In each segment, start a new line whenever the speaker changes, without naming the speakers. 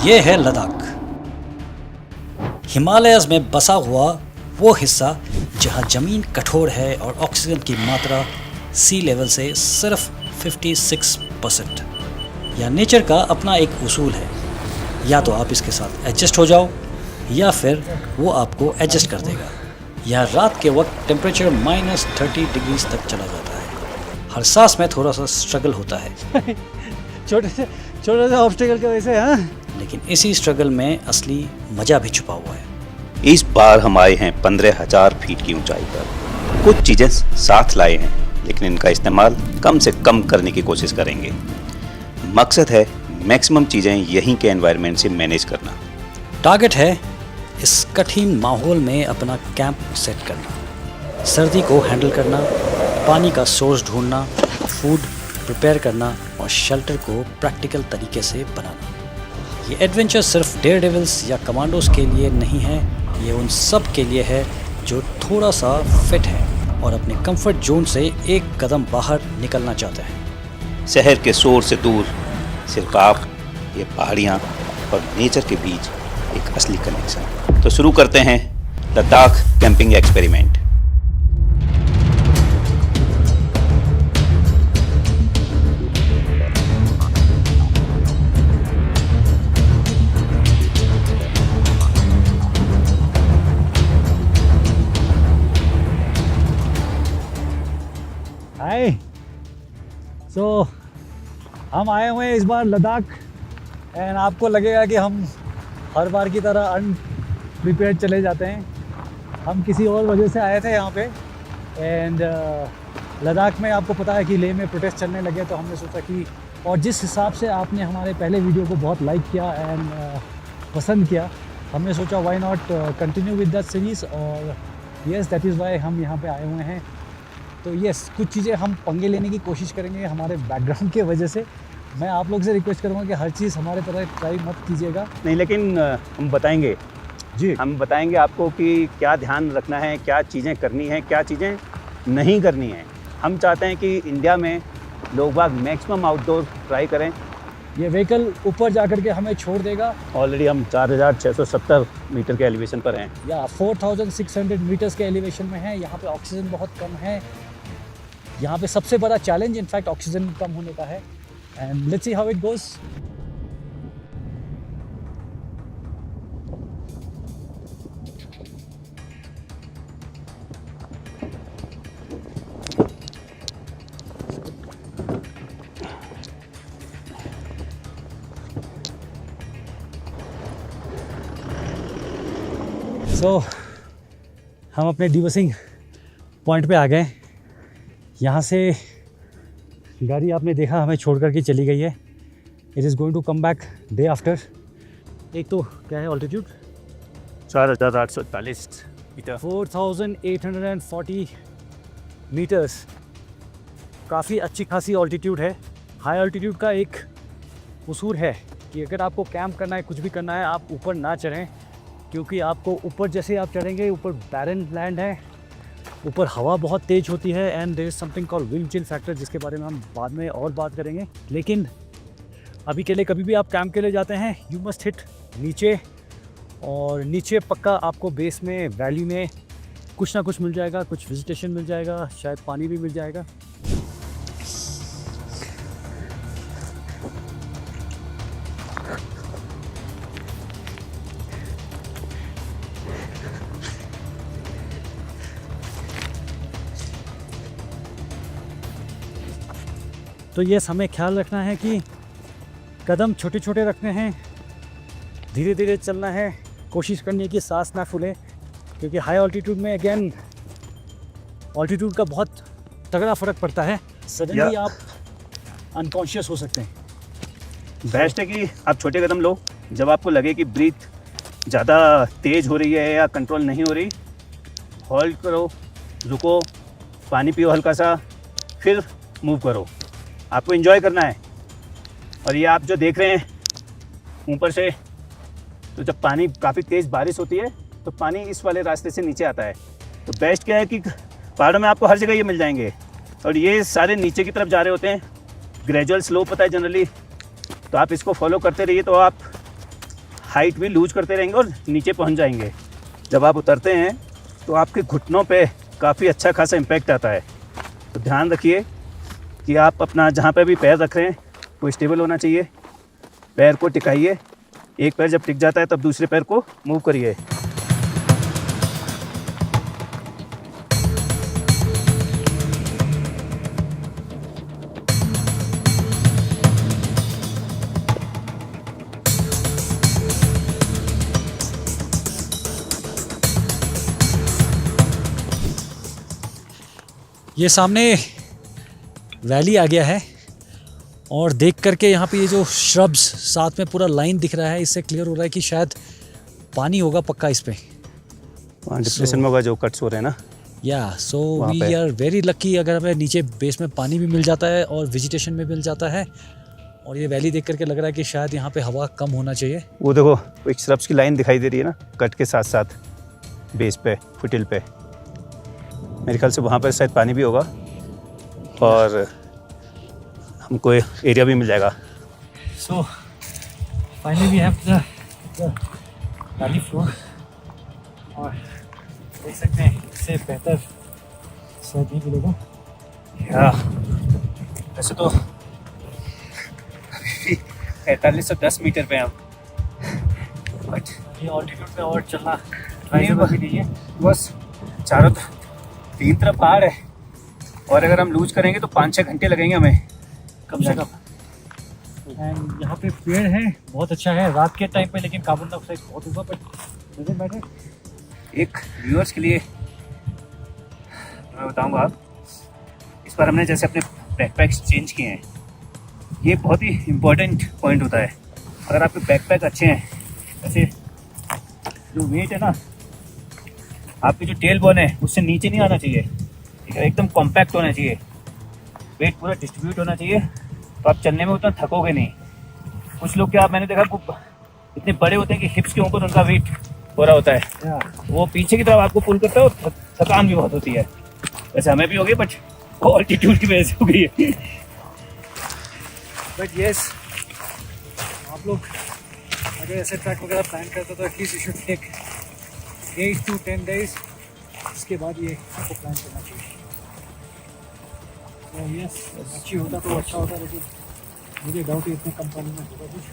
ये है लद्दाख, हिमालयस में बसा हुआ वो हिस्सा जहाँ ज़मीन कठोर है और ऑक्सीजन की मात्रा सी लेवल से सिर्फ 56%। या नेचर का अपना एक उसूल है, या तो आप इसके साथ एडजस्ट हो जाओ या फिर वो आपको एडजस्ट कर देगा। यहाँ रात के वक्त टेम्परेचर -30 डिग्रीज तक चला जाता है। हर सांस में थोड़ा सा स्ट्रगल होता है
छोटे से ऑब्स्टेकल की वजह से, हाँ।
लेकिन इसी स्ट्रगल में असली मज़ा भी छुपा हुआ है।
इस बार हम आए हैं 15,000 फीट की ऊंचाई पर। कुछ चीज़ें साथ लाए हैं, लेकिन इनका इस्तेमाल कम से कम करने की कोशिश करेंगे। मकसद है मैक्सिमम चीज़ें यहीं के एनवायरनमेंट से मैनेज करना।
टारगेट है इस कठिन माहौल में अपना कैंप सेट करना, सर्दी को हैंडल करना, पानी का सोर्स ढूंढना, फूड प्रिपेयर करना और शेल्टर को प्रैक्टिकल तरीके से बनाना। ये एडवेंचर सिर्फ डेयर डेविल्स या कमांडोज के लिए नहीं है, ये उन सब के लिए है जो थोड़ा सा फिट है और अपने कंफर्ट जोन से एक कदम बाहर निकलना चाहते हैं।
शहर के शोर से दूर सिर्फ आप, ये पहाड़ियाँ और नेचर के बीच एक असली कनेक्शन। तो शुरू करते हैं लद्दाख कैंपिंग एक्सपेरिमेंट।
हाय, सो हम आए हुए हैं इस बार लद्दाख, एंड आपको लगेगा कि हम हर बार की तरह अनप्रिपेयर्ड चले जाते हैं। हम किसी और वजह से आए थे यहाँ पे, एंड लद्दाख में आपको पता है कि लेह में प्रोटेस्ट चलने लगे, तो हमने सोचा कि, और जिस हिसाब से आपने हमारे पहले वीडियो को बहुत लाइक किया एंड पसंद किया, हमने सोचा why not continue with that series. और यस, दैट इज़ वाई हम यहाँ पे आए हुए हैं। तो यस, कुछ चीज़ें हम पंगे लेने की कोशिश करेंगे हमारे बैकग्राउंड के वजह से। मैं आप लोग से रिक्वेस्ट करूँगा कि हर चीज़ हमारे तरह ट्राई मत कीजिएगा।
नहीं, लेकिन हम बताएंगे
जी,
हम बताएंगे आपको कि क्या ध्यान रखना है, क्या चीज़ें करनी है, क्या चीज़ें नहीं करनी है। हम चाहते हैं कि इंडिया में लोग बाग मैक्सिमम आउटडोर ट्राई करें।
ये व्हीकल ऊपर जा कर के हमें छोड़ देगा।
ऑलरेडी हम 4,670 मीटर के एलिवेशन पर हैं।
या 4,600 मीटर्स के एलिवेशन में है। यहाँ पे ऑक्सीजन बहुत कम है। यहाँ पे सबसे बड़ा चैलेंज इनफैक्ट ऑक्सीजन कम होने का है। And let's see how it goes. So हम अपने डिबसिंग पॉइंट पे आ गए। यहाँ से गाड़ी आपने देखा हमें छोड़ करके चली गई है। It is going to come back day after. एक तो क्या है ऑल्टीट्यूड
4,840 मीटर,
4,840 मीटर्स। काफ़ी अच्छी खासी ऑल्टीट्यूड है। हाई ऑल्टीट्यूड का एक उसूल है कि अगर आपको कैंप करना है, कुछ भी करना है, आप ऊपर ना चढ़ें, क्योंकि आपको ऊपर जैसे आप चढ़ेंगे, ऊपर बैरन लैंड है, ऊपर हवा बहुत तेज़ होती है, and there is something called wind chill factor, जिसके बारे में हम बाद में और बात करेंगे। लेकिन अभी के लिए कभी भी आप कैंप के लिए जाते हैं, यू मस्ट हिट नीचे, और नीचे पक्का आपको बेस में, वैली में कुछ ना कुछ मिल जाएगा, कुछ वेजिटेशन मिल जाएगा, शायद पानी भी मिल जाएगा। तो ये हमें ख्याल रखना है कि कदम छोटे छोटे रखने हैं, धीरे धीरे चलना है, कोशिश करनी है कि सांस ना फूले, क्योंकि हाई ऑल्टीट्यूड में अगेन ऑल्टीट्यूड का बहुत तगड़ा फ़र्क पड़ता है। सडनली आप अनकॉन्शियस हो सकते हैं।
बेस्ट है कि आप छोटे कदम लो। जब आपको लगे कि ब्रीथ ज़्यादा तेज़ हो रही है या कंट्रोल नहीं हो रही, होल्ड करो, रुको, पानी पियो हल्का सा, फिर मूव करो। आपको एंजॉय करना है। और ये आप जो देख रहे हैं ऊपर से, तो जब पानी काफ़ी तेज़ बारिश होती है तो पानी इस वाले रास्ते से नीचे आता है। तो बेस्ट क्या है कि पहाड़ों में आपको हर जगह ये मिल जाएंगे, और ये सारे नीचे की तरफ जा रहे होते हैं। ग्रेजुअल स्लोप पता है जनरली, तो आप इसको फॉलो करते रहिए तो आप हाइट भी लूज करते रहेंगे और नीचे पहुंच जाएंगे। जब आप उतरते हैं तो आपके घुटनों पे काफ़ी अच्छा खासा इम्पैक्ट आता है। तो ध्यान रखिए कि आप अपना जहाँ पे भी पैर रख रहे हैं वो स्टेबल होना चाहिए। पैर को टिकाइए, एक पैर जब टिक जाता है तब दूसरे पैर को मूव करिए।
ये सामने वैली आ गया है और देख करके यहाँ पे ये जो श्रब्स साथ में पूरा लाइन दिख रहा है, इससे क्लियर हो रहा है कि शायद पानी होगा पक्का इस पे।
वहाँ डिप्रेशन में होगा जो कट्स हो रहे हैं ना।
या सो
वहाँ
वी
पे।
आर वेरी लकी अगर हमें नीचे बेस में पानी भी मिल जाता है और वेजिटेशन में मिल जाता है। और ये वैली देख करके लग रहा है कि शायद यहाँ पे हवा कम होना चाहिए।
वो देखो एक श्रब्स की लाइन दिखाई दे रही है ना, कट के साथ साथ बेस पे, फुटिल पे। मेरे ख्याल से वहाँ पर शायद पानी भी होगा और हमको एरिया भी मिल जाएगा।
So finally we have the valley floor और देख सकते हैं इससे बेहतर शायद नहीं मिलेगा।
या वैसे तो 4510 मीटर पे हम, बट
ये ऑल्टीट्यूड पे और चलना
नहीं
भी नहीं है।
बस चारों तीन तरफ पहाड़ है और अगर हम लूज करेंगे तो 5-6 घंटे लगेंगे हमें
कम से कम। एंड यहाँ पे पेड़ है, बहुत अच्छा है रात के टाइम पे, लेकिन कार्बन डाइऑक्साइड बहुत होगा, बट डजंट मैटर।
एक व्यूअर्स के लिए मैं बताऊंगा, इस बार हमने जैसे अपने बैकपैक्स चेंज किए हैं, ये बहुत ही इम्पोर्टेंट पॉइंट होता है। अगर आपके बैकपैक अच्छे हैं, जैसे जो वेट है ना, आपकी जो टेल बोन है उससे नीचे नहीं आना चाहिए, ठीक है, एकदम कॉम्पैक्ट होना चाहिए, वेट पूरा डिस्ट्रीब्यूट होना चाहिए, तो आप चलने में उतना थकोगे नहीं। कुछ लोग क्या मैंने देखा वो इतने बड़े होते हैं कि हिप्स के ऊपर उनका वेट हो रहा होता है, वो पीछे की तरफ आपको पुल करता है और थकान भी बहुत होती है। वैसे हमें भी हो गई, बट वो ऑल्टीट्यूड की वजह से हो गई है।
बट यस, आप लोग अगर ऐसे ट्रैक वगैरह प्लान करते तो at least you should take 8 to 10 days, इसके बाद ये आपको प्लान करना चाहिए। तो यस, अच्छी होता तो अच्छा होता, लेकिन मुझे डाउट है इतने कम पानी में होगा कुछ।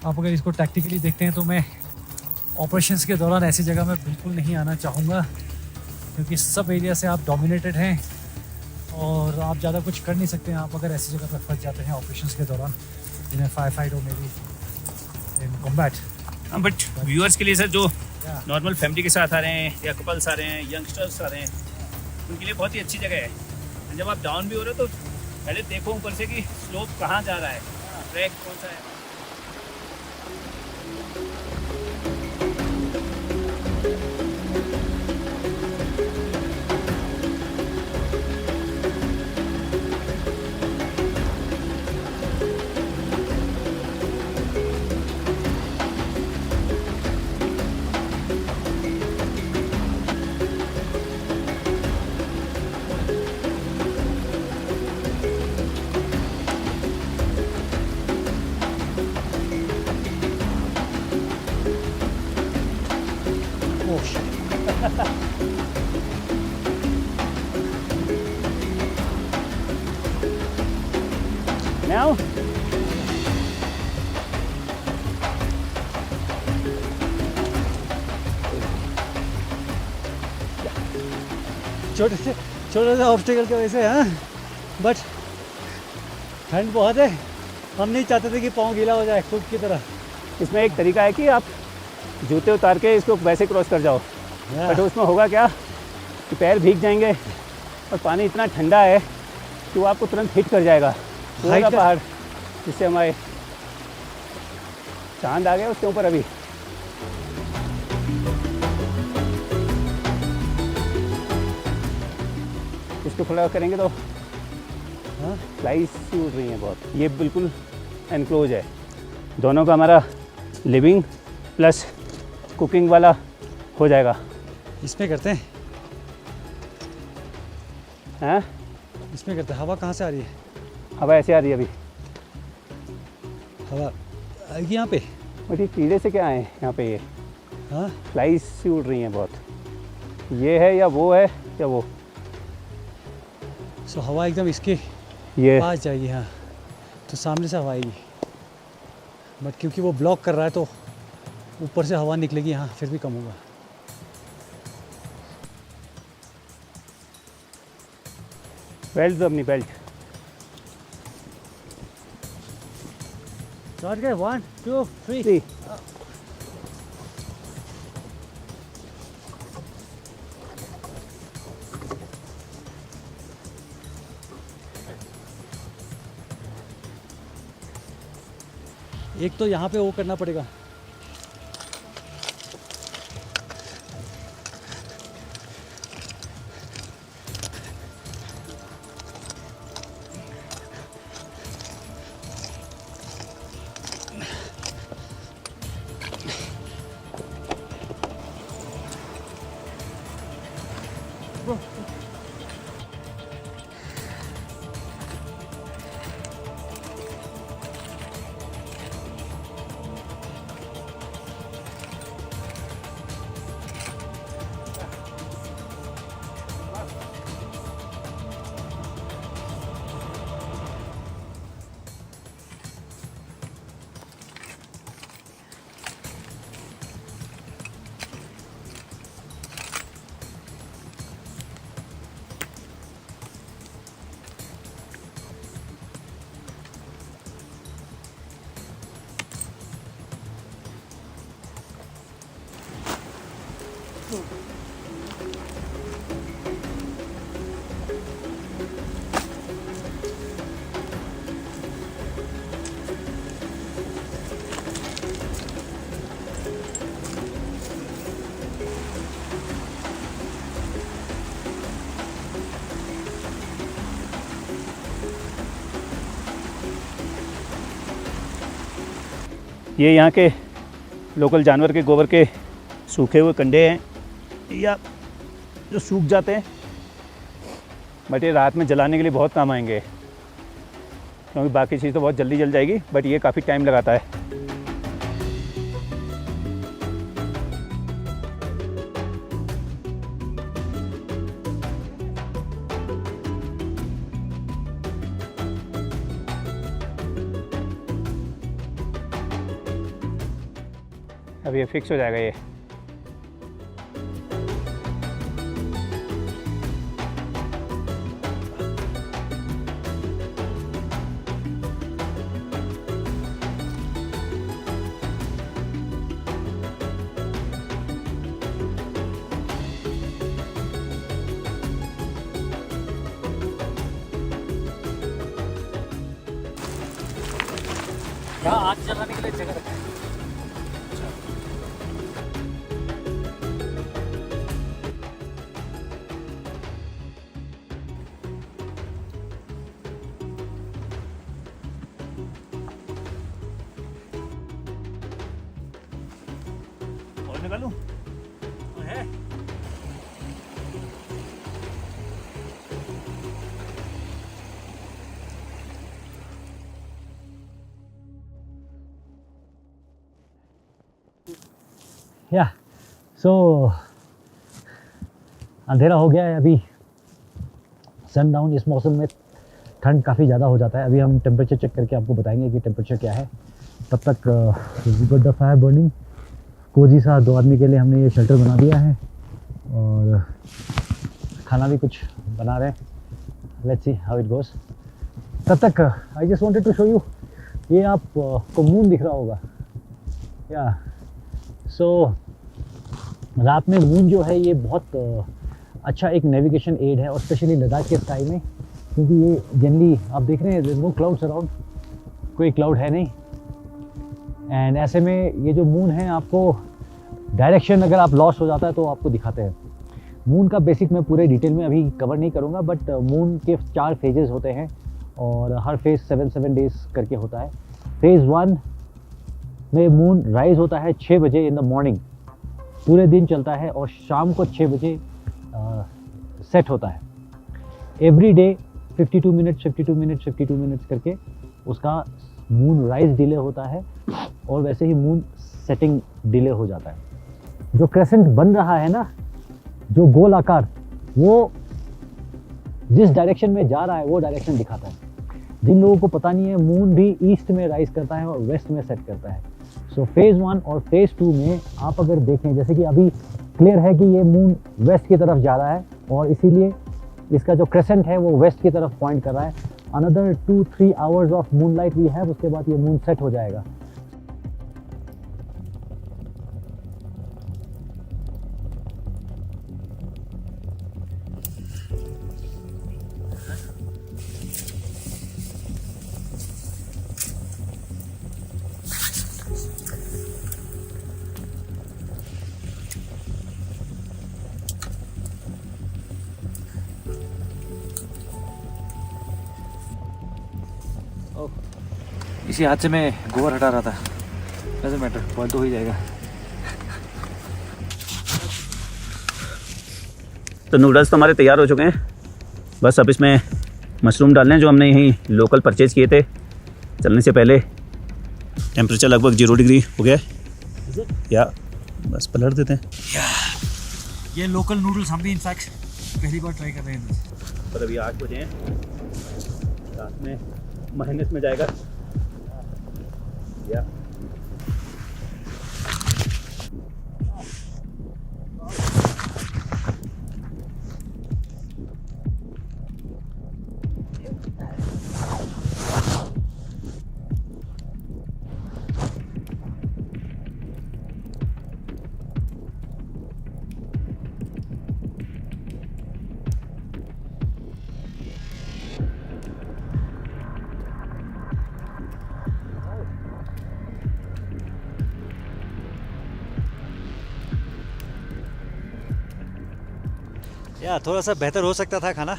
आप अगर इसको टैक्टिकली देखते हैं तो मैं ऑपरेशंस के दौरान ऐसी जगह में बिल्कुल नहीं आना चाहूँगा, क्योंकि सब एरिया से आप डोमिनेटेड हैं और आप ज़्यादा कुछ कर नहीं सकते हैं। आप अगर ऐसी जगह पर फंस जाते हैं ऑपरेशंस के दौरान, जिन्हें फायर फाइट हो, मे बी इन कॉम्बैट।
हाँ, बट व्यूअर्स के लिए सर जो नॉर्मल फैमिली के साथ आ रहे हैं या कपल्स आ रहे हैं, यंगस्टर्स आ रहे हैं, उनके लिए बहुत ही अच्छी जगह है। जब आप डाउन भी हो रहे हो तो पहले देखो ऊपर से कि स्लोप कहाँ जा रहा है, ट्रैक कौन सा है।
Oh shit.
Now
छोटे से ऑब्स्टिकल की वजह से, हाँ, बट ठंड बहुत है, हम नहीं चाहते थे कि पाँव गीला हो जाए खुद की तरह।
इसमें एक तरीका है कि आप जूते उतार के इसको वैसे क्रॉस कर जाओ, बट उसमें होगा क्या कि पैर भीग जाएंगे और पानी इतना ठंडा है कि वो आपको तुरंत हिट कर जाएगा। पूरा पहाड़, जिससे हमारे चांद आ गया उसके ऊपर अभी। इसको थोड़ा करेंगे तो फ्लाइज उड़ रही हैं बहुत। ये बिल्कुल एनक्लोज है, दोनों का हमारा लिविंग प्लस कुकिंग वाला हो जाएगा।
इसमें करते हैं
हैं?
इसमें करते हैं। हवा कहाँ से आ रही है?
हवा ऐसे आ रही है अभी।
हवा आएगी यहाँ पे?
बट ये कीड़े से क्या आए यहाँ पे? ये
हाँ,
फ्लाइज सी उड़ रही हैं बहुत। ये है या वो है या वो?
सो हवा एकदम इसके
ये
पास जाएगी। हाँ, तो सामने से हवा आएगी, बट क्योंकि वो ब्लॉक कर रहा है तो ऊपर से हवा निकलेगी। हाँ, फिर भी कम होगा।
बेल्ट दो अपनी बेल्ट।
स्टार्ट गए 1 2 3।
जी।
एक तो यहाँ पे वो करना पड़ेगा।
ये यहाँ के लोकल जानवर के गोबर के सूखे हुए कंडे हैं या जो सूख जाते हैं, बट ये रात में जलाने के लिए बहुत काम आएंगे, क्योंकि बाकी चीज़ तो बहुत जल्दी जल जाएगी, बट ये काफ़ी टाइम लगाता है। अब ये फिक्स हो जाएगा ये।
यहाँ आग जलाने के लिए जगह रखा है।
और निकालूं?
है या सो अंधेरा हो गया है अभी। सनडाउन इस मौसम में ठंड काफ़ी ज़्यादा हो जाता है। अभी हम टेम्परेचर चेक करके आपको बताएंगे कि टेम्परेचर क्या है। तब तक good the fire burning cosy सा 2 आदमी के लिए हमने ये शेल्टर बना दिया है और खाना भी कुछ बना रहे हैं। Let's see how it goes. तब तक I just wanted to show you, ये आप को मून दिख रहा होगा या सो रात में मून जो है ये बहुत अच्छा एक नेविगेशन एड है, और स्पेशली लद्दाख के स्काई में, क्योंकि ये जनरली आप देख रहे हैं नो क्लाउड्स अराउंड, कोई क्लाउड है नहीं। एंड ऐसे में ये जो मून है आपको डायरेक्शन अगर आप लॉस हो जाता है तो आपको दिखाते हैं। मून का बेसिक मैं पूरे डिटेल में अभी कवर नहीं करूँगा, बट मून के 4 फेजेस होते हैं और हर फेज 7 डेज करके होता है। फेज़ 1 में मून राइज होता है 6 बजे इन द मॉर्निंग, पूरे दिन चलता है और शाम को 6 बजे सेट होता है। एवरी डे 52 मिनट्स करके उसका मून राइज डिले होता है और वैसे ही मून सेटिंग डिले हो जाता है। जो क्रेसेंट बन रहा है ना, जो गोल आकार, वो जिस डायरेक्शन में जा रहा है वो डायरेक्शन दिखाता है। जिन लोगों को पता नहीं है, मून भी ईस्ट में राइज करता है और वेस्ट में सेट करता है। सो फेज़ 1 और फेज़ 2 में आप अगर देखें, जैसे कि अभी क्लियर है कि ये मून वेस्ट की तरफ जा रहा है और इसीलिए इसका जो क्रेसेंट है वो वेस्ट की तरफ पॉइंट कर रहा है। Another 2-3 hours of moonlight we have, उसके बाद ये मून सेट हो जाएगा।
इसी हाथ से मैं गोबर हटा रहा था। डजंट मैटर, पॉइंट तो हो ही जाएगा।
तो नूडल्स तो हमारे तैयार हो चुके हैं, बस अब इसमें मशरूम डालने हैं जो हमने यहीं लोकल परचेज़ किए थे चलने से पहले। टेम्परेचर लगभग 0 डिग्री हो गया है या बस पलट देते हैं।
ये लोकल नूडल्स हम भी इनफैक्ट पहली बार ट्राई कर रहे हैं।
पर अभी 8 बजे हैं, रात में माइनस में जाएगा या
थोड़ा सा बेहतर हो सकता था खाना,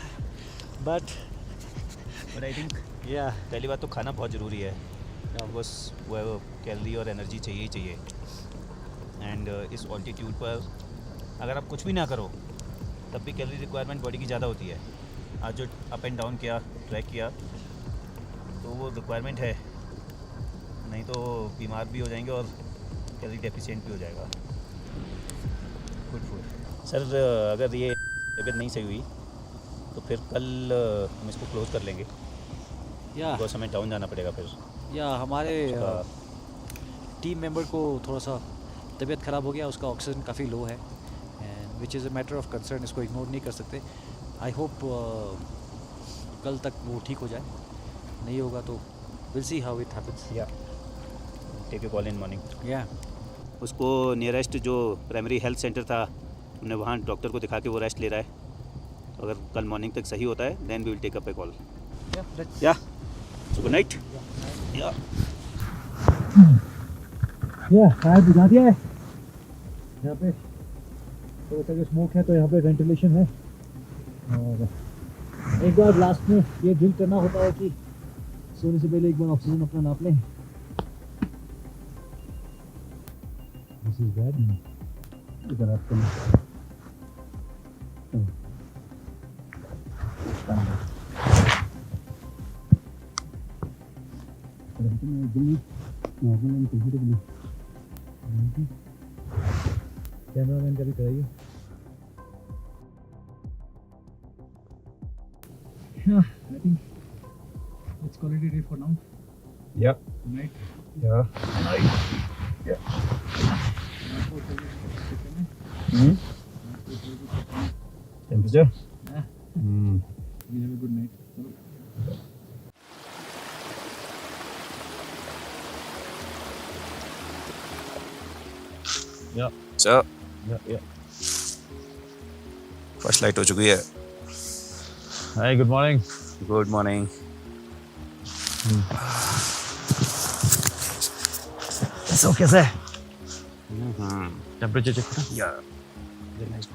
बट
आई थिंक
या
पहली बात तो खाना बहुत ज़रूरी है। बस वो कैलोरी और एनर्जी चाहिए ही चाहिए। एंड इस ऑल्टीट्यूड पर अगर आप कुछ भी ना करो तब भी कैलोरी रिक्वायरमेंट बॉडी की ज़्यादा होती है। आज जो अप एंड डाउन किया, ट्रैक किया, तो वो रिक्वायरमेंट है, नहीं तो बीमार भी हो जाएंगे और कैलोरी डेफिशिएंट भी हो जाएगा। Good food sir. अगर ये तबीयत नहीं सही हुई तो फिर कल हम इसको क्लोज़ कर लेंगे,
या
बिकॉज हमें टाउन जाना पड़ेगा फिर।
या हमारे
उसका
टीम मेंबर को थोड़ा सा तबीयत ख़राब हो गया, उसका ऑक्सीजन काफ़ी लो है, and which is a matter of concern. इसको इग्नोर नहीं कर सकते। आई होप कल तक वो ठीक हो जाए, नहीं होगा तो will see how it happens.
या take a call in morning.
या
उसको नियरेस्ट जो प्राइमरी हेल्थ सेंटर था, हमने वहाँ डॉक्टर को दिखा के वो रेस्ट ले रहा है। तो अगर कल मॉर्निंग तक सही होता है then we will take up a call. या सो गुड नाइट। या
फायर बुझा दिया है। यहाँ पे थोड़ा सा स्मोक है तो यहाँ पे वेंटिलेशन है। और एक बार लास्ट में ये ड्रिल करना होता है कि सोने से पहले एक बार ऑक्सीजन अपना नाप लें। This is bad. इधर आपको कैमरामैन का भी कराइए। I think let's call it a day for now.
Yeah.
Night.
Yeah. Temperature?
Yeah. We have a good night. Chalo.
Yeah.
Sir
Yeah.
First light हो चुकी है।
Hi, good morning.
Good morning.
कैसा हो, कैसा है? टेम्परेचर चेक करो।
या very nice.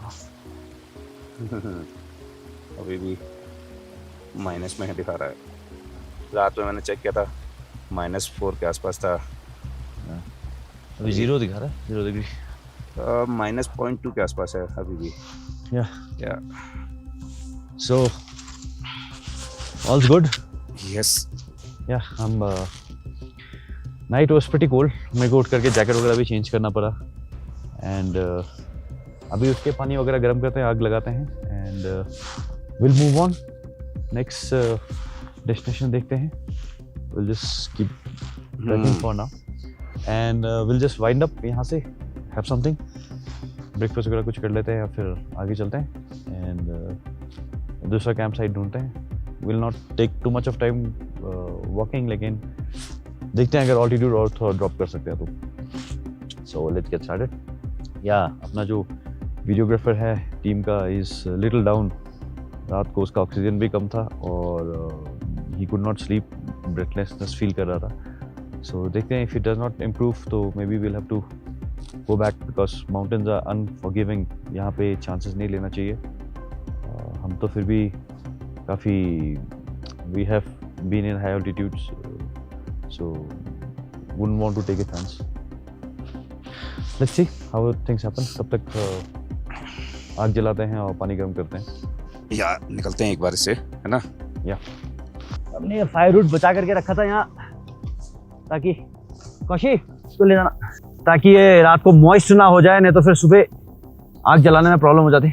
अभी भी माइनस में है दिखा रहा है। रात में मैंने चेक किया था -4 के आसपास था।
अभी 0 दिखा रहा है, 0 डिग्री।
-0.2 के आसपास है अभी भी।
Yeah.
या
So All's good.
Yes.
Yeah, night was pretty cold. मेरे को उठ करके जैकेट वगैरह भी चेंज करना पड़ा एंड अभी उसके पानी वगैरह गर्म करते हैं, आग लगाते हैं and will move on next destination देखते हैं. Will just keep trekking for now and will just wind up यहाँ से, हैव समथिंग, ब्रेकफास्ट वगैरह कुछ कर लेते हैं या फिर आगे चलते हैं एंड दूसरा कैंप साइट ढूंढते हैं. Will not take too much of time walking, लेकिन देखते हैं अगर ऑल्टीट्यूड और थोड़ा ड्रॉप कर सकते हैं तो. So let's get started. या अपना जो वीडियोग्राफर है टीम का इज़ लिटिल डाउन. रात को उसका ऑक्सीजन भी कम था और ही could not sleep, breathlessness feel कर रहा था. सो देखते हैं, if it does not improve तो may be will have to go back because mountains are unforgiving. यहाँ पे चांसेस नहीं लेना चाहिए. हम तो फिर भी काफ़ी we have been in high altitudes, so wouldn't want to take a chance. Let's see how things happen. तब तक आग जलाते हैं और पानी गर्म करते हैं.
या निकलते हैं एक बार इससे, है ना?
या
हमने ये फायर वुड बचा करके रखा था यहाँ, ताकि कौशी तो ले जाना, ताकि ये रात को मॉइस्ट ना हो जाए, नहीं तो फिर सुबह आग जलाने में प्रॉब्लम हो जाती.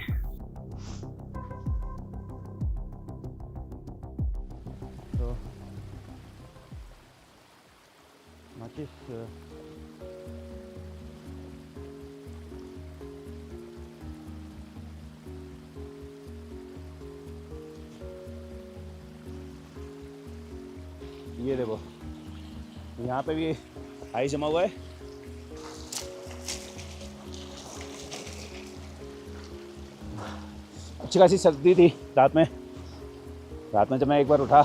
ये देखो, यहाँ पे भी आइस जमा हुआ है. अच्छी खासी सर्दी थी रात में. जब मैं एक बार उठा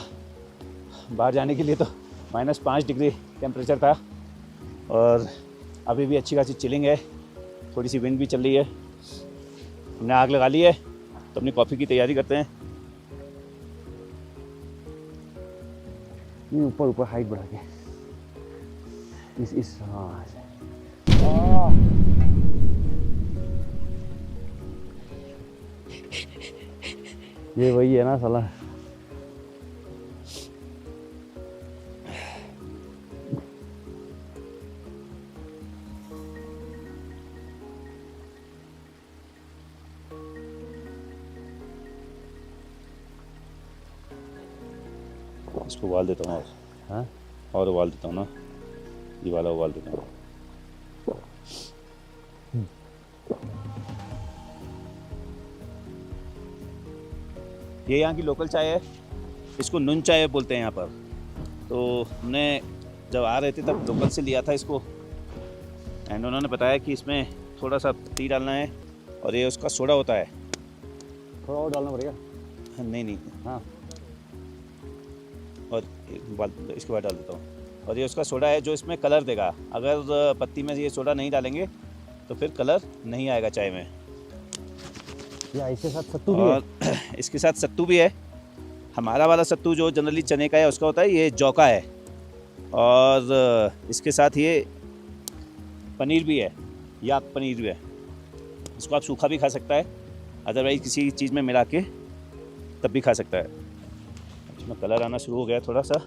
बाहर जाने के लिए तो -5 डिग्री टेम्परेचर था और अभी भी अच्छी खासी चिलिंग है. थोड़ी सी विंड भी चल रही है. हमने आग लगा ली है तो अपनी कॉफ़ी की तैयारी करते हैं.
ऊपर हाइट बढ़ा के इस हाँ ये वही है ना साला.
इसको उबाल देता हूँ.
हाँ?
और उबाल देता हूँ ना, ये वाला उबाल देता हूँ. ये यहाँ की लोकल चाय है, इसको नून चाय बोलते हैं यहाँ पर. तो हमने जब आ रहे थे तब लोकल से लिया था इसको एंड उन्होंने बताया कि इसमें थोड़ा सा टी डालना है और ये उसका सोडा होता है.
थोड़ा और डालना पड़ेगा.
नहीं
हाँ,
और इसके बाद डाल देता हूँ. और ये उसका सोडा है जो इसमें कलर देगा. अगर पत्ती में ये सोडा नहीं डालेंगे तो फिर कलर नहीं आएगा चाय में.
या इसके साथ सत्तू भी
और इसके साथ सत्तू भी है. हमारा वाला सत्तू जो जनरली चने का है उसका होता है, ये जौ का है. और इसके साथ ये पनीर भी है, याक पनीर भी है. इसको आप सूखा भी खा सकता है, अदरवाइज किसी चीज़ में मिला के तब भी खा सकता है. इसमें कलर आना शुरू हो गया थोड़ा सा.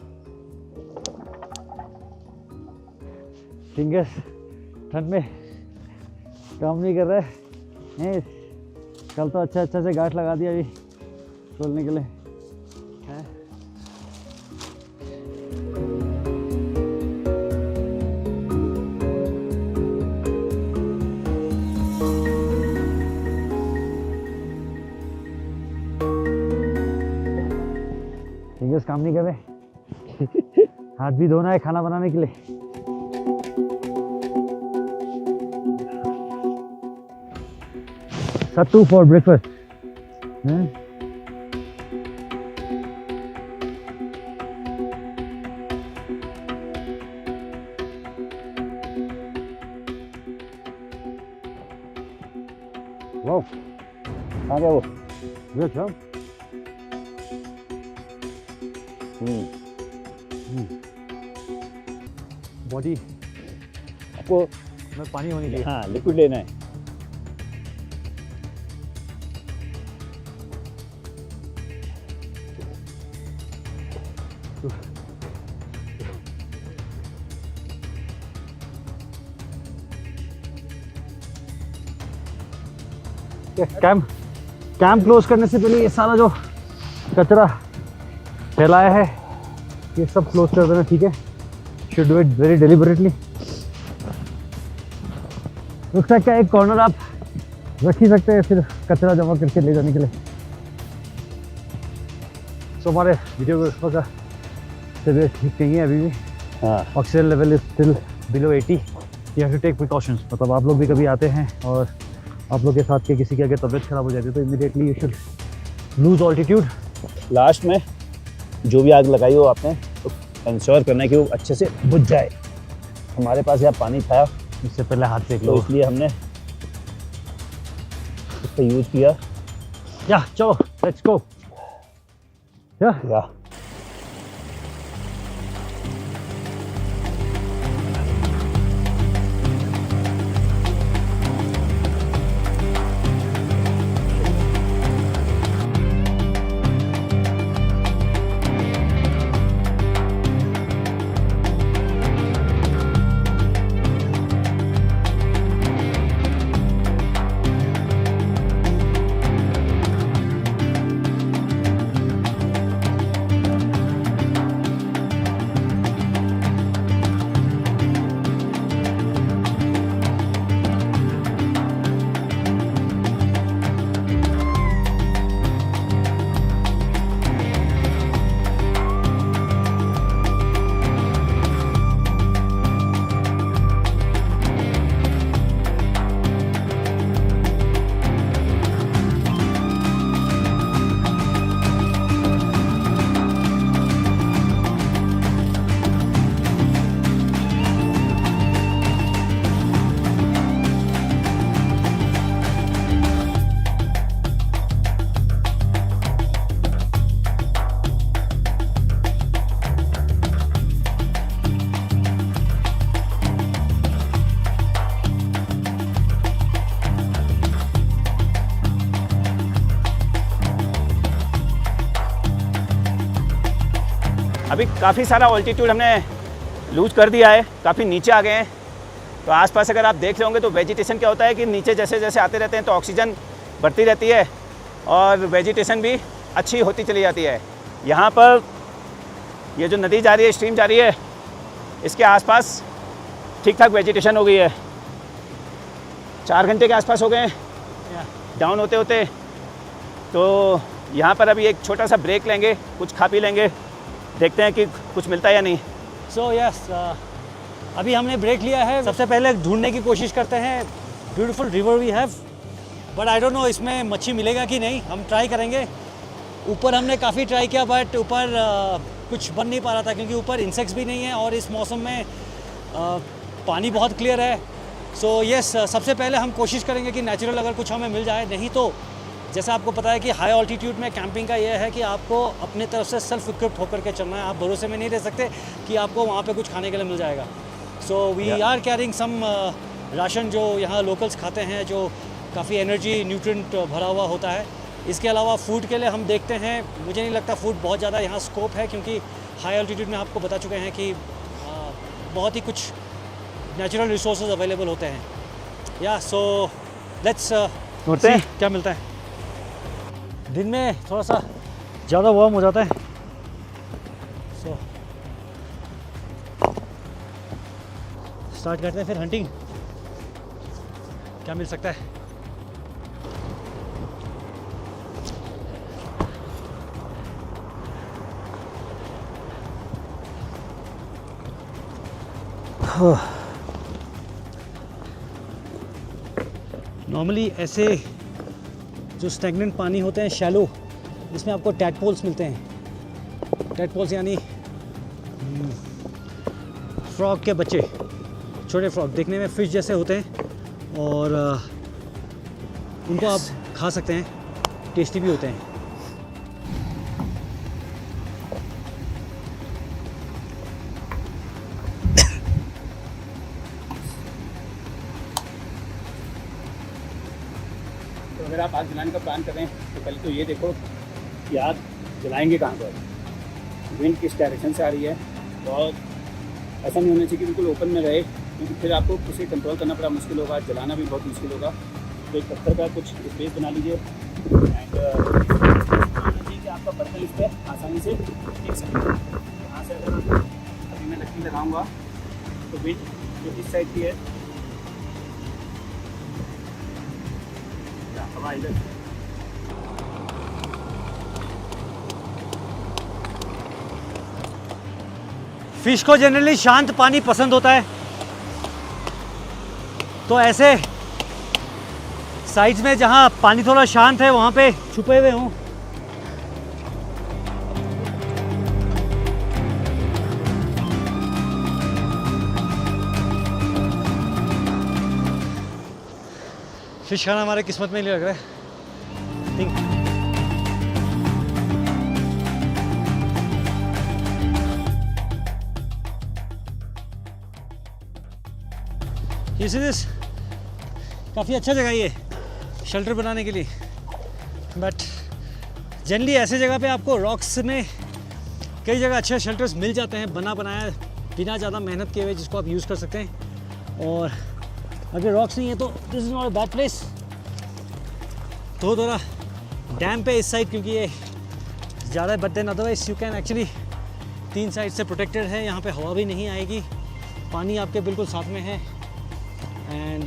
फिंगर्स ठंड में काम नहीं कर रहा है. कल तो अच्छा से गांठ लगा दिया अभी खोलने के लिए. फिंगर्स काम नहीं कर रहे. हाथ भी धोना है खाना बनाने के लिए. सत्तू फॉर ब्रेकफास्ट. वाह, आ गया वो. Good job. बॉडी आपको में पानी होनी चाहिए.
हाँ, लिक्विड लेना है.
कैंप क्लोज करने से पहले ये सारा जो कचरा फैलाया है ये सब क्लोज कर देना, ठीक है? Should do it very deliberately. रुकसा का एक कॉर्नर आप रख ही सकते हैं फिर कचरा जमा करके ले जाने के लिए। तो हमारे वीडियोग्राफर का तबीयत ठीक नहीं है अभी भी।
हाँ,
oxygen level is still below 80। You have to take precautions. मतलब आप लोग भी कभी आते हैं और आप लोग के साथ के किसी की अगर तबीयत खराब हो जाती है तो immediately you should lose altitude.
Last में जो भी आग लगाई हो आपने तो इंश्योर करना है कि वो अच्छे से बुझ जाए। हमारे पास यहाँ पानी था
इससे पहले हाथ सेक
तो
लो।
इसलिए हमने इसका यूज किया।
या चलो लेट्स गो।
या अभी काफ़ी सारा ऑल्टीट्यूड हमने लूज कर दिया है, काफ़ी नीचे आ गए हैं। तो आसपास अगर आप देख रहे होंगे तो वेजिटेशन क्या होता है कि नीचे जैसे जैसे आते रहते हैं तो ऑक्सीजन बढ़ती रहती है और वेजिटेशन भी अच्छी होती चली जाती है। यहाँ पर ये जो नदी जा रही है, स्ट्रीम जा रही है, इसके आसपास ठीक ठाक वेजिटेशन हो गई है। 4 घंटे के आसपास हो गए हैं डाउन होते होते। तो यहाँ पर अभी एक छोटा सा ब्रेक लेंगे, कुछ खा पी लेंगे, देखते हैं कि कुछ मिलता है या नहीं।
सो यस, अभी हमने ब्रेक लिया है। सबसे पहले ढूंढने की कोशिश करते हैं beautiful river we have, but I don't know इसमें मच्छी मिलेगा कि नहीं। हम ट्राई करेंगे। ऊपर हमने काफ़ी ट्राई किया बट ऊपर कुछ बन नहीं पा रहा था क्योंकि ऊपर इंसेक्ट्स भी नहीं है और इस मौसम में पानी बहुत क्लियर है। सो यस, सबसे पहले हम कोशिश करेंगे कि नेचुरल अगर कुछ हमें मिल जाए। नहीं तो जैसा आपको पता है कि हाई ऑल्टीट्यूड में कैंपिंग का ये है कि आपको अपने तरफ से सेल्फ इक्विप्ड होकर के चलना है। आप भरोसे में नहीं रह सकते कि आपको वहाँ पे कुछ खाने के लिए मिल जाएगा। So we are carrying some ration जो यहाँ लोकल्स खाते हैं, जो काफ़ी एनर्जी न्यूट्रिएंट भरा हुआ होता है। इसके अलावा फूड के लिए हम देखते हैं, मुझे नहीं लगता फूड बहुत ज़्यादा यहाँ स्कोप है क्योंकि हाई ऑल्टीट्यूड में आपको बता चुके हैं कि बहुत ही कुछ नेचुरल रिसोर्सेज अवेलेबल होते हैं। या सो लेट्स
ढूंढते हैं
क्या मिलता है। दिन में थोड़ा सा ज़्यादा वार्म हो जाता है। सो स्टार्ट करते हैं फिर हंटिंग। क्या मिल सकता है। नॉर्मली ऐसे जो स्टैगनेंट पानी होते हैं शैलो, इसमें आपको टैडपोल्स मिलते हैं। टैडपोल्स यानी फ्रॉग के बच्चे, छोटे फ्रॉग देखने में फिश जैसे होते हैं और उनको आप खा सकते हैं, टेस्टी भी होते हैं।
तो अगर आप आग जलाने का प्लान कर रहे हैं तो पहले तो ये देखो कि आग जलाएंगे कहाँ पर। विंड किस डायरेक्शन से आ रही है, और ऐसा नहीं होना चाहिए कि बिल्कुल ओपन में रहे, क्योंकि फिर आपको उसे कंट्रोल करना बड़ा मुश्किल होगा, जलाना भी बहुत मुश्किल होगा। तो एक पत्थर का कुछ स्पेस बना लीजिए एंड चाहिए कि आपका बर्तन इस पर आसानी से टिक सके। यहाँ से अगर अभी मैं लकड़ी लगाऊंगा तो विंड जो इस साइड की है, हवा इधर,
फिश को जनरली शांत पानी पसंद होता है, तो ऐसे साइड्स में जहाँ पानी थोड़ा शांत है वहाँ पे छुपे हुए हों। फिश खाना हमारे किस्मत में नहीं लग रहा है। Think You see this? काफ़ी अच्छा जगह ये शेल्टर बनाने के लिए, बट जनरली ऐसे जगह पे आपको रॉक्स में कई जगह अच्छे शेल्टर्स मिल जाते हैं बना बनाया, बिना ज़्यादा मेहनत किए हुए, जिसको आप यूज़ कर सकते हैं। और अगर रॉक्स नहीं है तो this is not a bad place. तो थोड़ा डैम पे इस साइड क्योंकि ये ज़्यादा, but then otherwise you can actually 3 side से प्रोटेक्टेड है। यहाँ पे हवा भी नहीं आएगी, पानी आपके बिल्कुल साथ में है, एंड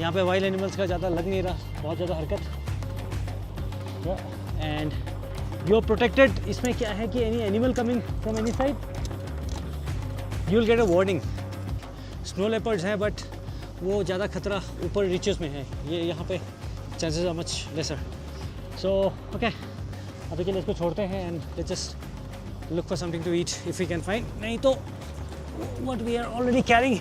यहाँ पे वाइल्ड एनिमल्स का ज़्यादा लग नहीं रहा, बहुत ज़्यादा हरकत, एंड यू आर प्रोटेक्टेड। इसमें क्या है कि any animal coming from any side you will get a warning. Snow leopards हैं बट वो ज़्यादा खतरा ऊपर रीचेस में है, ये यहाँ पे chances are much lesser. So okay, अभी के लिए इसको छोड़ते हैं and let's just look for something to eat if we can find, नहीं तो what we are already carrying.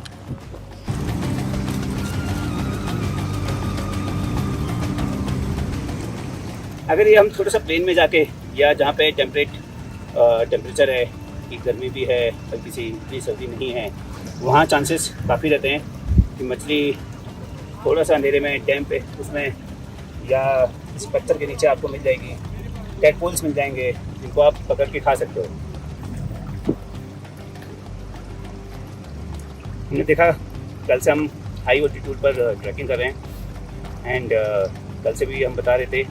अगर ये हम थोड़ा सा प्लेन में जाके, या जहाँ पे टेम्परेचर है कि गर्मी भी है हल्की सी, इतनी सर्दी नहीं है, वहाँ चांसेस काफ़ी रहते हैं कि मछली थोड़ा सा अंधेरे में डैम पे उसमें या इस पत्थर के नीचे आपको मिल जाएगी। टैडपोल्स मिल जाएंगे जिनको आप पकड़ के खा सकते हो। हमने देखा कल से हम हाई ऑल्टीट्यूड पर ट्रैकिंग कर रहे हैं, एंड कल से भी हम बता रहे थे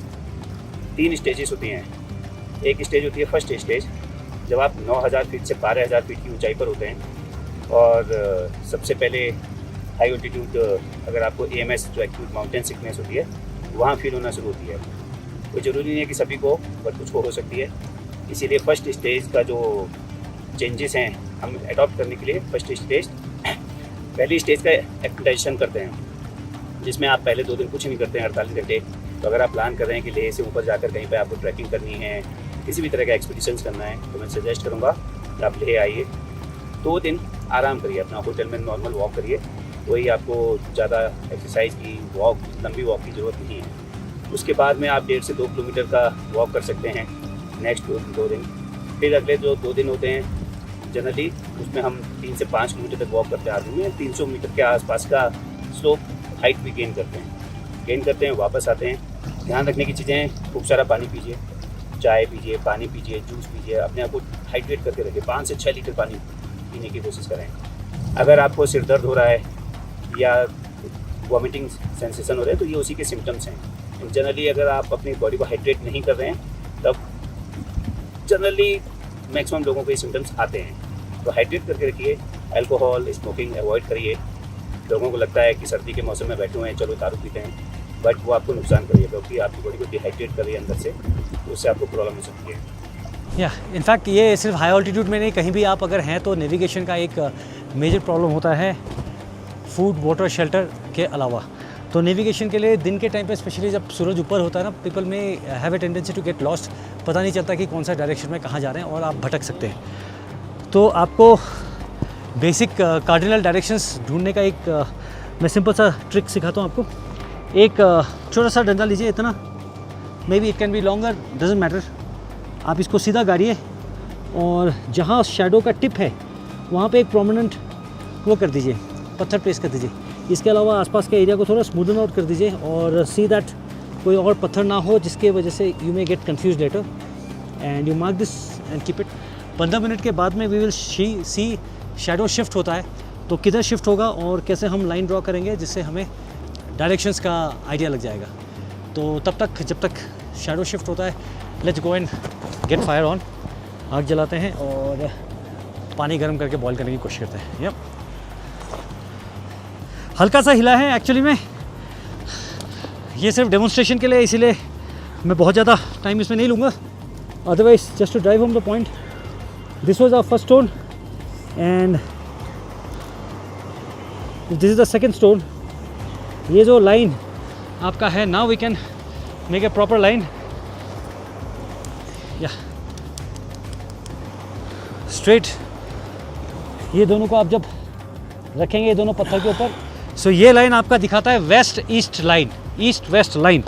3 स्टेजेस होती हैं। एक स्टेज होती है फर्स्ट स्टेज, जब आप 9000 फीट से 12000 फीट की ऊंचाई पर होते हैं, और सबसे पहले हाई ऑल्टीट्यूड अगर आपको AMS जो एक्यूट माउंटेन सिकनेस होती है वहाँ फील होना शुरू होती है। कोई ज़रूरी नहीं है कि सभी को, बट कुछ को हो सकती है। इसीलिए फर्स्ट स्टेज का जो चेंजेस हैं हम अडॉप्ट करने के लिए फर्स्ट स्टेज, पहली स्टेज का एक्टिवेशन करते हैं, जिसमें आप पहले 2 दिन कुछ नहीं करते हैं, 48 घंटे। तो अगर आप प्लान कर रहे हैं कि लेह से ऊपर जाकर कहीं पे आपको ट्रैकिंग करनी है, किसी भी तरह का एक्सपीडिशंस करना है, तो मैं सजेस्ट करूँगा कि आप लेह आइए, 2 दिन आराम करिए, अपना होटल में नॉर्मल वॉक करिए, वही आपको ज़्यादा एक्सरसाइज की, वॉक, लंबी वॉक की ज़रूरत नहीं है। उसके बाद में आप 1.5 से 2 किलोमीटर का वॉक कर सकते हैं नेक्स्ट 2 दिन। फिर अगले जो 2 दिन होते हैं जनरली, उसमें हम 3 से 5 किलोमीटर तक वॉक करते हैं आदमी में, 300 मीटर के आसपास का स्लोप हाइट भी गेन करते हैं, वापस आते हैं। ध्यान रखने की चीज़ें, खूब सारा पानी पीजिए, चाय पीजिए, पानी पीजिए, जूस पीजिए, अपने आप को हाइड्रेट करके रखिए। 5 से 6 लीटर पानी पीने की कोशिश करें। अगर आपको सिर दर्द हो रहा है या वॉमिटिंग सेंसेशन हो रहे हैं तो ये उसी के सिम्टम्स हैं। जनरली अगर आप अपनी बॉडी को हाइड्रेट नहीं कर रहे हैं तब जनरली मैक्सिमम लोगों को ये सिम्टम्स आते हैं। तो हाइड्रेट करके रखिए, अल्कोहल, स्मोकिंग अवॉइड करिए। लोगों को लगता है कि सर्दी के मौसम में बैठे हुए हैं, चलो दारू पीते हैं, बट वो आपको नुकसान करिए, क्योंकि आपकी बॉडी को डिहाइड्रेट कर रही है अंदर से, तो उससे आपको प्रॉब्लम हो सकती है।
या इनफैक्ट ये सिर्फ हाई ऑल्टीट्यूड में नहीं, कहीं भी आप अगर हैं तो नेविगेशन का एक मेजर प्रॉब्लम होता है, फूड, वाटर, शेल्टर के अलावा। तो नेविगेशन के लिए दिन के टाइम पे स्पेशली जब सूरज ऊपर होता है ना, people may have a tendency to get lost, पता नहीं चलता कि कौन सा डायरेक्शन में कहाँ जा रहे हैं और आप भटक सकते हैं। तो आपको बेसिक कार्डिनल डायरेक्शंस ढूंढने का एक मैं सिंपल सा ट्रिक सिखाता हूँ आपको। एक छोटा सा डंडा लीजिए, इतना, may be it can be longer, doesn't matter. आप इसको सीधा गाड़िए और जहाँ शैडो का टिप है वहाँ पे एक प्रोमिनेंट वो कर दीजिए, पत्थर प्लेस कर दीजिए। इसके अलावा आसपास के एरिया को थोड़ा स्मूदन आउट कर दीजिए और सी दैट कोई और पत्थर ना हो जिसके वजह से you may get confuse later, and you mark this
and keep it. 15 minute के बाद में we will see shadow shift होता है, तो किधर शिफ्ट होगा और कैसे हम लाइन ड्रॉ करेंगे जिससे हमें डायरेक्शंस का आइडिया लग जाएगा। तो तब तक जब तक शैडो शिफ्ट होता है, let's go and get fire on. आग जलाते हैं और पानी गर्म करके बॉईल करने की कोशिश करते हैं। यप, हल्का सा हिला है एक्चुअली में, ये सिर्फ डेमोन्स्ट्रेशन के लिए, इसीलिए मैं बहुत ज़्यादा टाइम इसमें नहीं लूँगा। Otherwise just to drive home the point, this was our first stone and this is the second stone. ये जो लाइन आपका है, now we can make a proper line, या स्ट्रेट। ये दोनों को आप जब रखेंगे ये दोनों पत्थर के ऊपर, सो ये लाइन आपका दिखाता है west east line, east west line.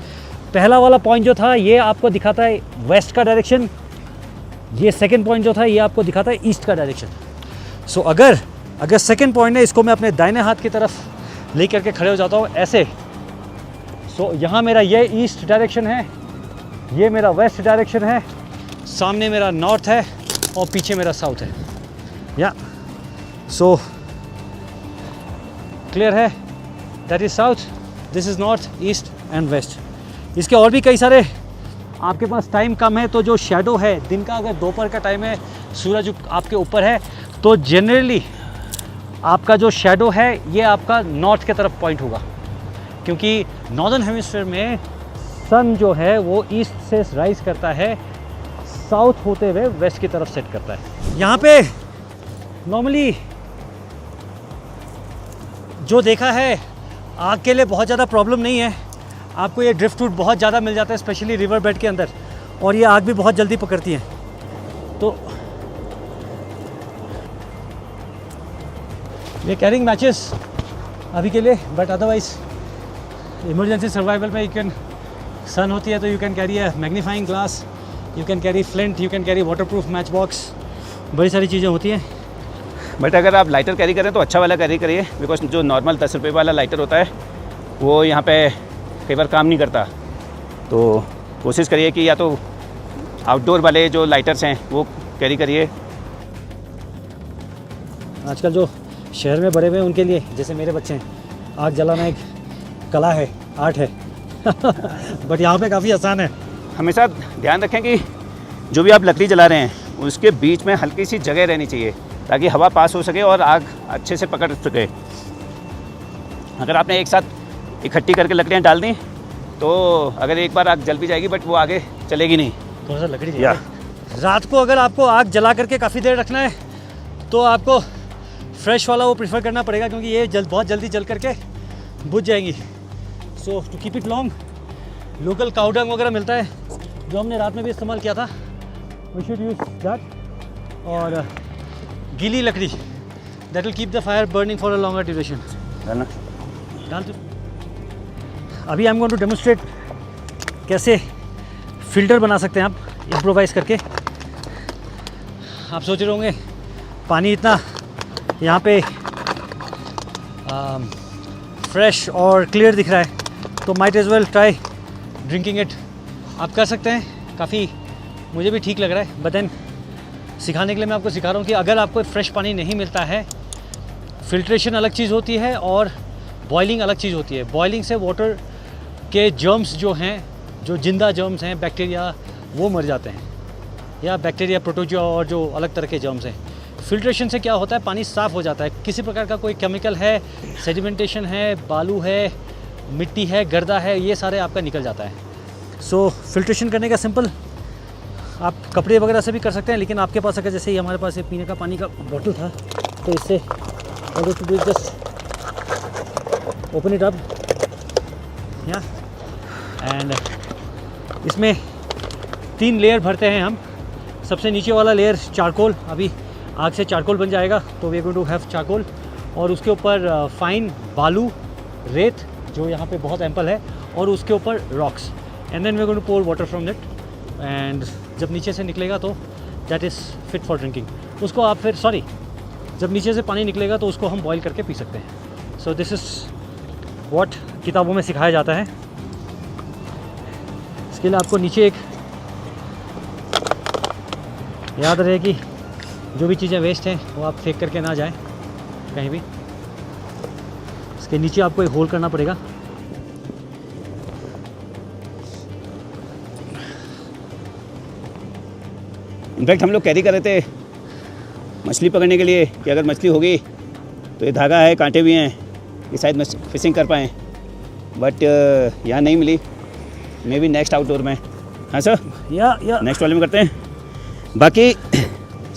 पहला वाला पॉइंट जो था ये आपको दिखाता है वेस्ट का डायरेक्शन, ये सेकंड पॉइंट जो था ये आपको दिखाता है ईस्ट का डायरेक्शन। सो अगर सेकंड पॉइंट है, इसको मैं अपने दाहिने हाथ की तरफ ले करके खड़े हो जाता हूँ ऐसे, सो यहाँ मेरा ये ईस्ट डायरेक्शन है, ये मेरा वेस्ट डायरेक्शन है, सामने मेरा नॉर्थ है और पीछे मेरा साउथ है। या सो क्लियर है, that is south, this is north, east and west. इसके और भी कई सारे, आपके पास टाइम कम है तो जो शैडो है दिन का, अगर दोपहर का टाइम है, सूरज आपके ऊपर है, तो जनरली आपका जो शैडो है ये आपका नॉर्थ की तरफ पॉइंट होगा, क्योंकि नॉर्दर्न हेमिस्फीयर में सन जो है वो ईस्ट से राइज करता है, साउथ होते हुए वेस्ट की तरफ सेट करता है। यहाँ पे नॉर्मली जो देखा है, आग के लिए बहुत ज़्यादा प्रॉब्लम नहीं है, आपको ये ड्रिफ्ट वुड बहुत ज़्यादा मिल जाता है, स्पेशली रिवर बेड के अंदर, और ये आग भी बहुत जल्दी पकड़ती है। तो ये कैरिंग मैचेस अभी के लिए, बट अदरवाइज इमरजेंसी सर्वाइवल में यू कैन, सन होती है तो you can carry a magnifying glass, you can carry flint, you can carry waterproof match box, बड़ी सारी चीज़ें होती हैं।
बट अगर आप लाइटर कैरी करें तो अच्छा वाला कैरी करिए, बिकॉज जो नॉर्मल 10 रुपये वाला लाइटर होता है वो यहाँ पे कई बार काम नहीं करता, तो कोशिश करिए कि या तो आउटडोर वाले जो लाइटर्स हैं वो कैरी करिए।
आजकल जो शहर में बड़े हुए हैं उनके लिए, जैसे मेरे बच्चे हैं, आग जलाना एक कला है, आर्ट है बट यहाँ पे काफ़ी आसान है।
हमेशा ध्यान रखें कि जो भी आप लकड़ी जला रहे हैं उसके बीच में हल्की सी जगह रहनी चाहिए ताकि हवा पास हो सके और आग अच्छे से पकड़ सके। अगर आपने एक साथ इकट्ठी करके लकड़ियाँ डाल दी तो अगर एक बार आग जल भी जाएगी बट वो आगे चलेगी नहीं।
थोड़ा सा लकड़ी चाहिए। रात को अगर आपको आग जला करके काफ़ी देर रखना है तो आपको फ्रेश वाला वो प्रीफर करना पड़ेगा, क्योंकि ये बहुत जल्दी जल करके बुझ जाएंगी। So to keep it long, local cow dung वगैरह मिलता है जो हमने रात में भी इस्तेमाल किया था, वी शुड यूज दैट, और गीली लकड़ी, that will keep the fire burning for a longer duration. डाल दो। अभी I am going to demonstrate कैसे फ़िल्टर बना सकते हैं आप इम्प्रोवाइज़ करके। आप सोच रहे होंगे पानी इतना यहाँ पे फ्रेश और क्लियर दिख रहा है तो might as well try drinking it. आप कर सकते हैं, काफ़ी मुझे भी ठीक लग रहा है, बट देन सिखाने के लिए मैं आपको सिखा रहा हूँ कि अगर आपको फ्रेश पानी नहीं मिलता है, फ़िल्ट्रेशन अलग चीज़ होती है और बॉइलिंग अलग चीज़ होती है। बॉइलिंग से वाटर के जर्म्स जो हैं, जो जिंदा जर्म्स हैं, बैक्टीरिया, वो मर जाते हैं, या बैक्टीरिया, प्रोटोजोआ और जो अलग तरह के जर्म्स हैं। फ़िल्ट्रेशन से क्या होता है, पानी साफ़ हो जाता है, किसी प्रकार का कोई केमिकल है, सेडिमेंटेशन है, बालू है, मिट्टी है, गर्दा है, ये सारे आपका निकल जाता है। सो फ़िल्ट्रेशन करने का सिंपल, आप कपड़े वगैरह से भी कर सकते हैं, लेकिन आपके पास अगर जैसे ही हमारे पास ये पीने का पानी का बॉटल था तो इससे जस्ट ओपन इट अप, या एंड इसमें 3 लेयर भरते हैं हम। सबसे नीचे वाला लेयर चारकोल, अभी आग से चारकोल बन जाएगा तो we are going to have charcoal, और उसके ऊपर फाइन बालू, रेत जो यहाँ पे बहुत एम्पल है, और उसके ऊपर rocks, and then we are going to pour water from that, and जब नीचे से निकलेगा तो that is fit for drinking. उसको आप फिर जब नीचे से पानी निकलेगा तो उसको हम बॉईल करके पी सकते हैं। सो दिस इज़ व्हाट किताबों में सिखाया जाता है। इसके लिए आपको नीचे एक
याद रहे कि जो भी चीज़ें वेस्ट हैं वो आप फेंक करके ना जाएं कहीं भी। इसके नीचे आपको एक होल करना पड़ेगा।
इनफैक्ट हम लोग कैरी कर रहे थे मछली पकड़ने के लिए कि अगर मछली होगी तो ये धागा है, कांटे भी हैं, ये शायद फिशिंग कर पाएँ, बट यहाँ नहीं मिली। मे बी नेक्स्ट आउटडोर में। हाँ सर,
या
नेक्स्ट वाले में करते हैं। बाकी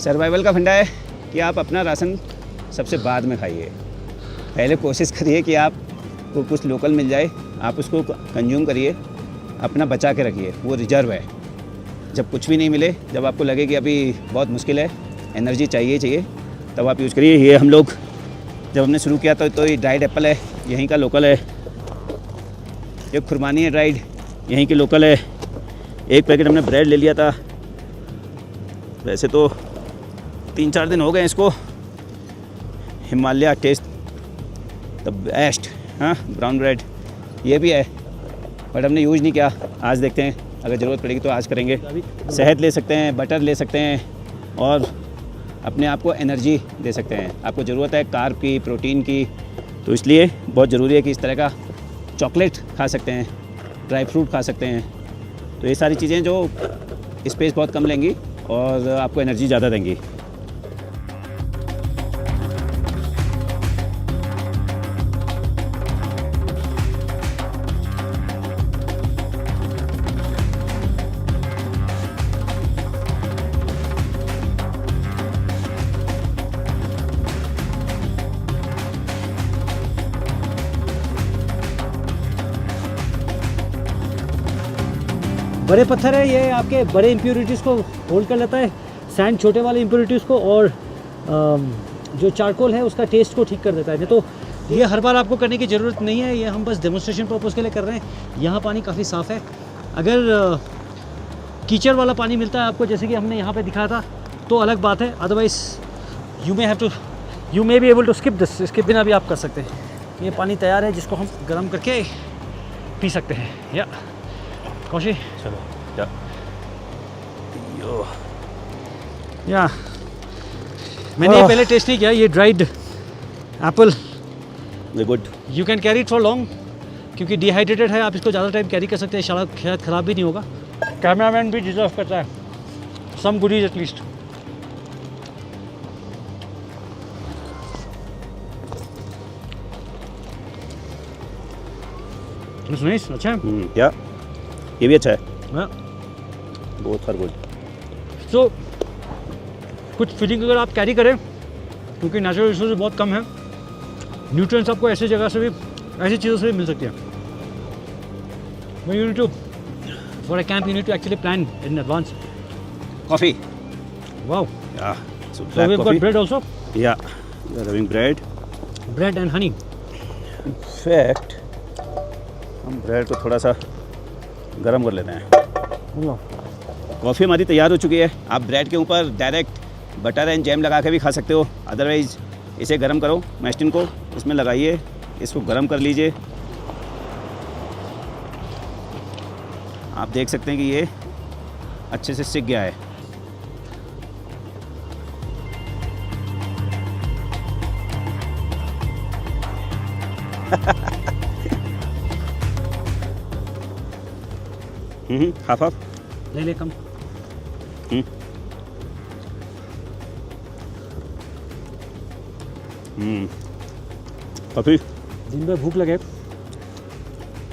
सर्वाइवल का फंडा है कि आप अपना राशन सबसे बाद में खाइए। पहले कोशिश करिए कि आपको कुछ लोकल मिल जाए, आप उसको कंज्यूम करिए, अपना बचा के रखिए, वो रिजर्व है। जब कुछ भी नहीं मिले, जब आपको लगे कि अभी बहुत मुश्किल है, एनर्जी चाहिए, तब आप यूज़ करिए। ये हम लोग जब हमने शुरू किया तो ये ड्राइड एप्पल है, यहीं का लोकल है। ये खुरमानी है ड्राइड, यहीं की लोकल है। एक पैकेट हमने ब्रेड ले लिया था, वैसे तो 3-4 दिन हो गए इसको। हिमालय टेस्ट द बेस्ट, हाँ, ब्राउन ब्रेड ये भी है, बट हमने यूज़ नहीं किया। आज देखते हैं, अगर ज़रूरत पड़ेगी तो आज करेंगे। शहद ले सकते हैं, बटर ले सकते हैं, और अपने आप को एनर्जी दे सकते हैं। आपको ज़रूरत है कार्ब की, प्रोटीन की, तो इसलिए बहुत ज़रूरी है कि इस तरह का चॉकलेट खा सकते हैं, ड्राई फ्रूट खा सकते हैं। तो ये सारी चीज़ें जो स्पेस बहुत कम लेंगी और आपको एनर्जी ज़्यादा देंगी।
बड़े पत्थर है ये, आपके बड़े इम्प्योरिटीज़ को होल्ड कर लेता है, सैंड छोटे वाले इम्प्योरिटीज़ को, और जो चारकोल है उसका टेस्ट को ठीक कर देता है। नहीं तो ये हर बार आपको करने की ज़रूरत नहीं है, ये हम बस डेमोन्स्ट्रेशन पर्पज़ के लिए कर रहे हैं। यहाँ पानी काफ़ी साफ़ है। अगर कीचड़ वाला पानी मिलता है आपको, जैसे कि हमने यहाँ पे दिखाया था, तो अलग बात है। Otherwise you may be able to skip this, इसके बिना भी आप कर सकते हैं। ये पानी तैयार है जिसको हम गर्म करके पी सकते हैं। या कौशी,
चलो
या मैंने ये पहले टेस्ट नहीं किया, ये dried Apple.
Way good.
You can carry it for long, क्योंकि डिहाइड्रेटेड है, आप इसको ज़्यादा टाइम कैरी कर सकते हैं, शायद ख़राब भी नहीं होगा। कैमरामैन भी डिजर्व करता है सम गुडीज एटलीस्ट। नाइस, अच्छा है।
क्या ये भी अच्छा है,
हाँ।
बहुत गुड।
तो कुछ फीलिंग अगर आप कैरी करें, क्योंकि नेचुरल रिसोर्स बहुत कम है, न्यूट्रिएंट्स आपको ऐसी जगह से भी, ऐसी चीज़ों से भी मिल सकती है। You need to, for a camp you need to actually plan in advance.
Coffee,
wow,
या
so we've got bread also,
या you are having bread
and honey.
In fact हम ब्रेड को थोड़ा सा गरम कर लेते हैं। कॉफ़ी हमारी तैयार हो चुकी है। आप ब्रेड के ऊपर डायरेक्ट बटर एंड जैम लगा के भी खा सकते हो, अदरवाइज़ इसे गरम करो, मैस्टिन को इसमें लगाइए, इसको गरम कर लीजिए। आप देख सकते हैं कि ये अच्छे से सिक गया है। हाफ हाफ
ले कम।
कॉफ़ी।
दिन भर भूख लगे,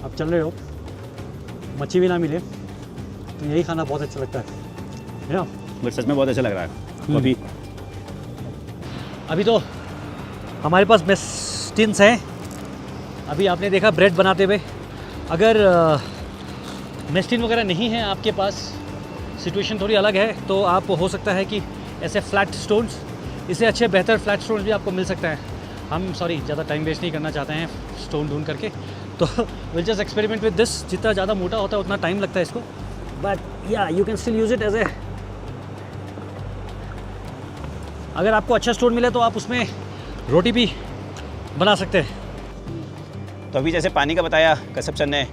आप चल रहे हो, मच्छी भी ना मिले, तो यही खाना बहुत अच्छा लगता है ना।
बट सच में बहुत अच्छा लग रहा है कॉफ़ी।
अभी तो हमारे पास मेस्टिन्स हैं। अभी आपने देखा ब्रेड बनाते हुए। अगर मेस्टिन वगैरह नहीं है आपके पास, सिचुएशन थोड़ी अलग है, तो आप हो सकता है कि ऐसे फ्लैट स्टोन्स, इससे अच्छे बेहतर फ्लैट स्टोन्स भी आपको मिल सकता है। हम ज़्यादा टाइम वेस्ट नहीं करना चाहते हैं स्टोन ढूंढ करके, तो will just experiment with this. जितना ज़्यादा मोटा होता है उतना टाइम लगता है इसको, बट या you can still use it as a. अगर आपको अच्छा स्टोन मिले तो आप उसमें रोटी भी बना सकते हैं।
तो अभी जैसे पानी का बताया कसब चंद ने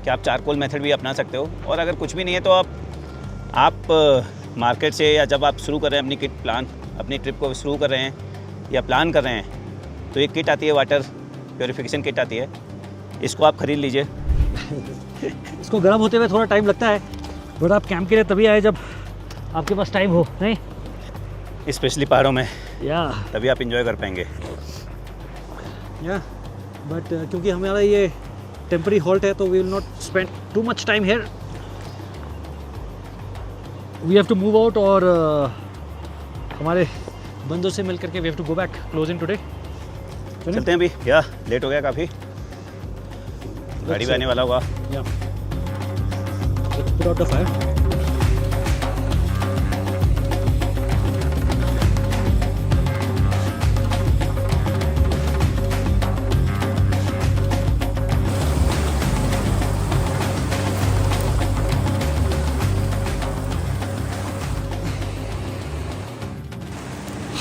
कि आप चारकोल मेथड भी अपना सकते हो, और अगर कुछ भी नहीं है तो आप मार्केट से, या जब आप शुरू कर रहे हैं अपनी ट्रिप को शुरू कर रहे हैं या प्लान कर रहे हैं, तो एक किट आती है, वाटर प्योरीफिकेशन किट आती है, इसको आप ख़रीद लीजिए।
इसको गर्म होते हुए थोड़ा टाइम लगता है, बट आप कैंप के लिए तभी आए जब आपके पास टाइम हो, नहीं?
स्पेशली पहाड़ों में,
या
तभी आप इंजॉय कर पाएंगे।
बट क्योंकि हमारा ये टेम्पररी हॉल्ट है, तो we will not spend too much time here, we have to move out, और हमारे बंदों से मिल करके we have to go back closing today.
चलते हैं अभी, या लेट हो गया काफ़ी, गाड़ी भी आने वाला होगा।
Yeah. Let's put out the fire.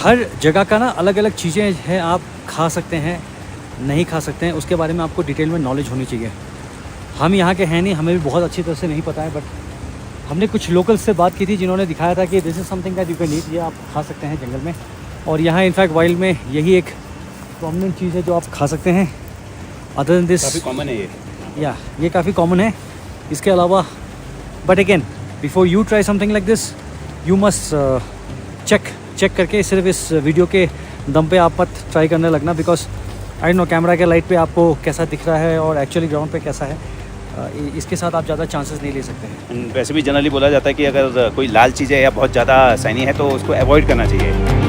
हर जगह का ना अलग अलग चीज़ें हैं, आप खा सकते हैं, नहीं खा सकते हैं, उसके बारे में आपको डिटेल में नॉलेज होनी चाहिए। हम यहाँ के हैं नहीं, हमें भी बहुत अच्छी तरह से नहीं पता है, बट हमने कुछ लोकल्स से बात की थी जिन्होंने दिखाया था कि this is something that you can eat, ये आप खा सकते हैं जंगल में, और यहाँ इनफैक्ट वाइल्ड में यही एक प्रॉमिनेंट चीज़ है जो आप खा सकते हैं। अदर देन दिस
काफ़ी कॉमन है ये।
या ये काफ़ी कॉमन है। इसके अलावा but again before you try something like this you must check करके, सिर्फ इस वीडियो के दम पे आप मत ट्राई करने लगना, बिकॉज आई नो कैमरा के लाइट पे आपको कैसा दिख रहा है और एक्चुअली ग्राउंड पे कैसा है, इसके साथ आप ज़्यादा चांसेस नहीं ले सकते हैं।
वैसे भी जनरली बोला जाता है कि अगर कोई लाल चीज़ है या बहुत ज़्यादा शाइनी है तो उसको अवॉइड करना चाहिए।